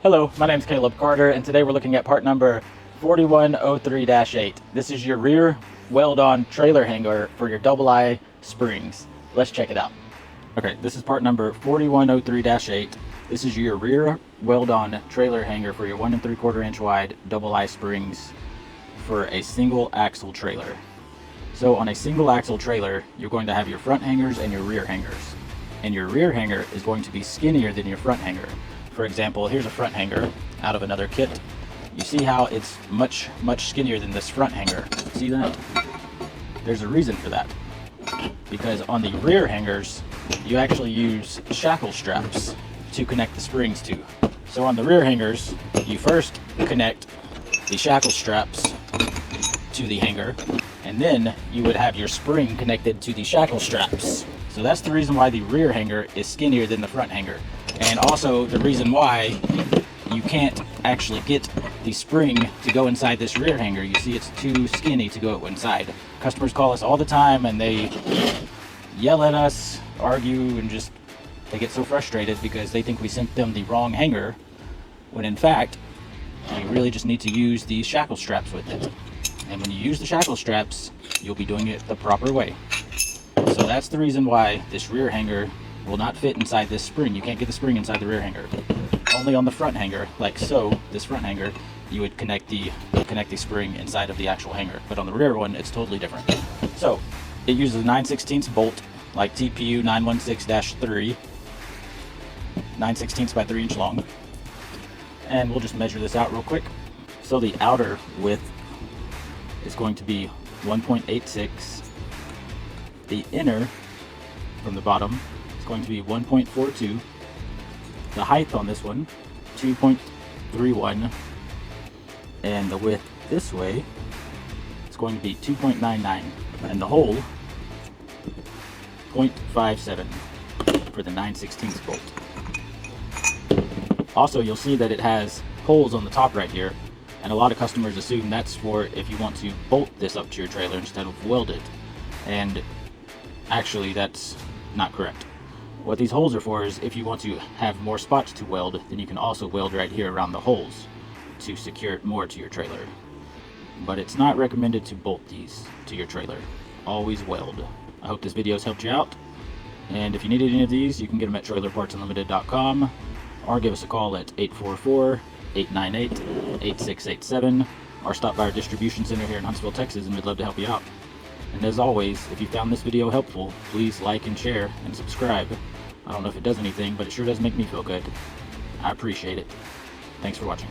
Hello, my name is Caleb Carter, and today we're looking at part number 4103-8. This is your rear weld-on trailer hanger for your double I springs. Let's check it out. Okay, this is part number 4103-8. This is your rear weld-on trailer hanger for your 1 3/4 inch wide double I springs for a single axle trailer. So on a single axle trailer, you're going to have your front hangers and your rear hangers. And your rear hanger is going to be skinnier than your front hanger. For example, here's a front hanger out of another kit. You see how it's much skinnier than this front hanger. See that? There's a reason for that. Because on the rear hangers, you actually use shackle straps to connect the springs to. So on the rear hangers, you first connect the shackle straps to the hanger, and then you would have your spring connected to the shackle straps. So that's the reason why the rear hanger is skinnier than the front hanger. And also the reason why you can't actually get the spring to go inside this rear hanger. You see, it's too skinny to go inside. Customers call us all the time and they yell at us, argue, and just they get so frustrated because they think we sent them the wrong hanger, when in fact you really just need to use the shackle straps with it. And when you use the shackle straps, you'll be doing it the proper way. So that's the reason why this rear hanger will not fit inside this spring. You can't get the spring inside the rear hanger. Only on the front hanger, like so, this front hanger, you would connect the spring inside of the actual hanger. But on the rear one, it's totally different. So it uses a 9/16 bolt, like TPU 916-3, 9/16 by 3 inch long. And we'll just measure this out real quick. So the outer width is going to be 1.86. The inner, from the bottom, is going to be 1.42. The height on this one, 2.31. And the width this way is going to be 2.99. And the hole, 0.57 for the 9/16 bolt. Also, you'll see that it has holes on the top right here. And a lot of customers assume that's for if you want to bolt this up to your trailer instead of weld it. And actually, that's not correct. What these holes are for is if you want to have more spots to weld, then you can also weld right here around the holes to secure it more to your trailer. But it's not recommended to bolt these to your trailer. Always weld. I hope this video has helped you out. And if you needed any of these, you can get them at trailerpartsunlimited.com or give us a call at 844-898-8687 or stop by our distribution center here in Huntsville, Texas, and we'd love to help you out. And as always, if you found this video helpful, please like and share and subscribe. I don't know if it does anything, but it sure does make me feel good. I appreciate it. Thanks for watching.